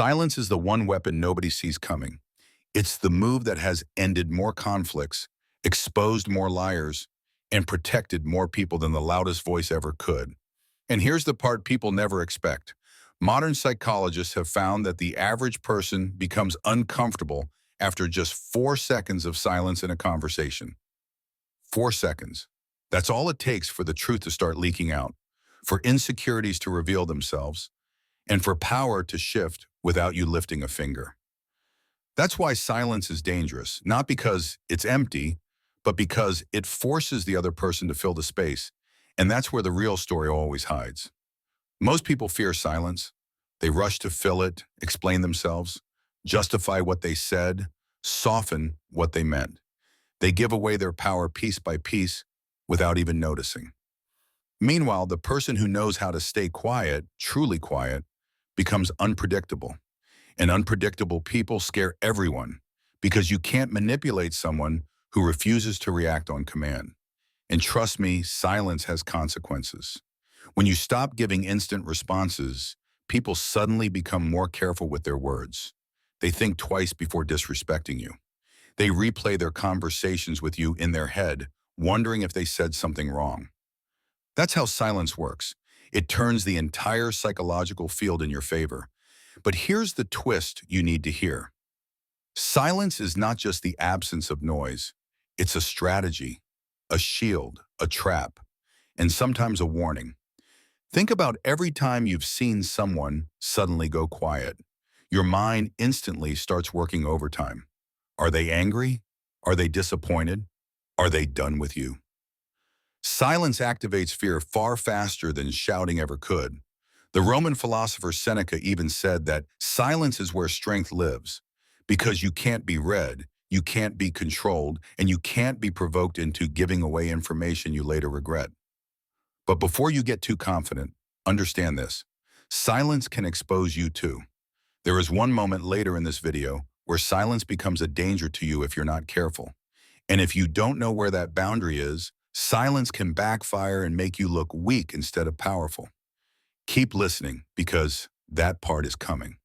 Silence is the one weapon nobody sees coming. It's the move that has ended more conflicts, exposed more liars, and protected more people than the loudest voice ever could. And here's the part people never expect. Modern psychologists have found that the average person becomes uncomfortable after just 4 seconds of silence in a conversation. 4 seconds. That's all it takes for the truth to start leaking out, for insecurities to reveal themselves, and for power to shift without you lifting a finger. That's why silence is dangerous, not because it's empty, but because it forces the other person to fill the space, and that's where the real story always hides. Most people fear silence. They rush to fill it, explain themselves, justify what they said, soften what they meant. They give away their power piece by piece without even noticing. Meanwhile, the person who knows how to stay quiet, truly quiet, becomes unpredictable. And unpredictable people scare everyone because you can't manipulate someone who refuses to react on command. And trust me, silence has consequences. When you stop giving instant responses, people suddenly become more careful with their words. They think twice before disrespecting you. They replay their conversations with you in their head, wondering if they said something wrong. That's how silence works. It turns the entire psychological field in your favor. But here's the twist you need to hear. Silence is not just the absence of noise. It's a strategy, a shield, a trap, and sometimes a warning. Think about every time you've seen someone suddenly go quiet. Your mind instantly starts working overtime. Are they angry? Are they disappointed? Are they done with you? Silence activates fear far faster than shouting ever could. The Roman philosopher Seneca even said that silence is where strength lives, because you can't be read, you can't be controlled, and you can't be provoked into giving away information you later regret. But before you get too confident, understand this. Silence can expose you too. There is one moment later in this video where silence becomes a danger to you if you're not careful. And if you don't know where that boundary is, silence can backfire and make you look weak instead of powerful. Keep listening because that part is coming.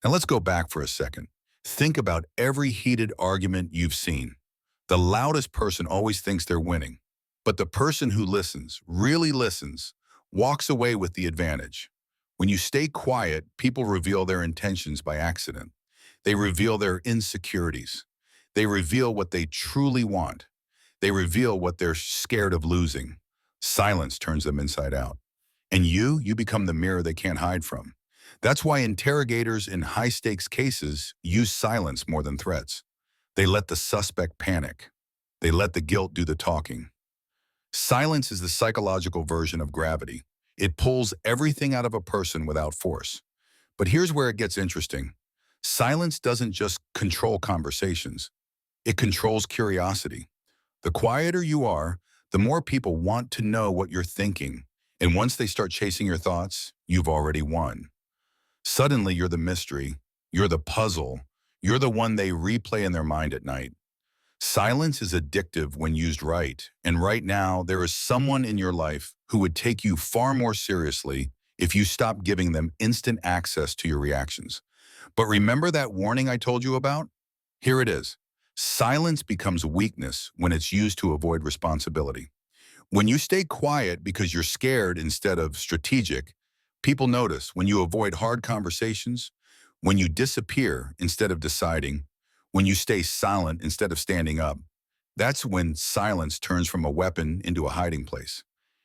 Now let's go back for a second. Think about every heated argument you've seen. The loudest person always thinks they're winning, but the person who listens, really listens, walks away with the advantage. When you stay quiet, people reveal their intentions by accident. They reveal their insecurities. They reveal what they truly want. They reveal what they're scared of losing. Silence turns them inside out. And you become the mirror they can't hide from. That's why interrogators in high-stakes cases use silence more than threats. They let the suspect panic. They let the guilt do the talking. Silence is the psychological version of gravity. It pulls everything out of a person without force. But here's where it gets interesting. Silence doesn't just control conversations. It controls curiosity. The quieter you are, the more people want to know what you're thinking. And once they start chasing your thoughts, you've already won. Suddenly, you're the mystery, you're the puzzle, you're the one they replay in their mind at night. Silence is addictive when used right, and right now, there is someone in your life who would take you far more seriously if you stop giving them instant access to your reactions. But remember that warning I told you about? Here it is. Silence becomes weakness when it's used to avoid responsibility. When you stay quiet because you're scared instead of strategic, people notice. When you avoid hard conversations, when you disappear instead of deciding, when you stay silent instead of standing up, that's when silence turns from a weapon into a hiding place.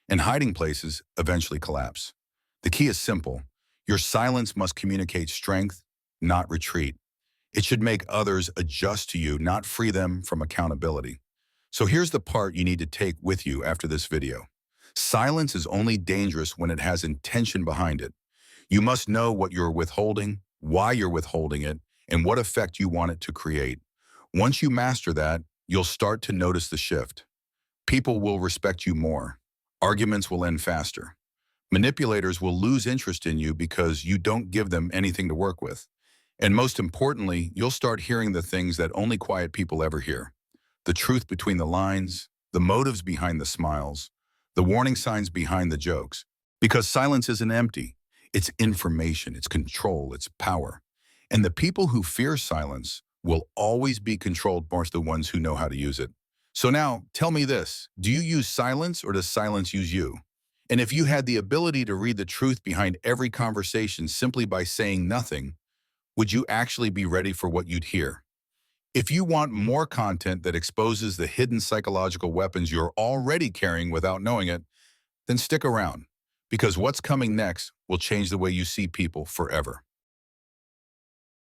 And hiding places eventually collapse. The key is simple. Your silence must communicate strength, not retreat. It should make others adjust to you, not free them from accountability. So here's the part you need to take with you after this video. Silence is only dangerous when it has intention behind it. You must know what you're withholding, why you're withholding it, and what effect you want it to create. Once you master that, you'll start to notice the shift. People will respect you more. Arguments will end faster. Manipulators will lose interest in you because you don't give them anything to work with. And most importantly, you'll start hearing the things that only quiet people ever hear. The truth between the lines, the motives behind the smiles, the warning signs behind the jokes. Because silence isn't empty. It's information, it's control, it's power. And the people who fear silence will always be controlled more the ones who know how to use it. So now, tell me this, do you use silence or does silence use you? And if you had the ability to read the truth behind every conversation simply by saying nothing, would you actually be ready for what you'd hear? If you want more content that exposes the hidden psychological weapons you're already carrying without knowing it, then stick around, because what's coming next will change the way you see people forever.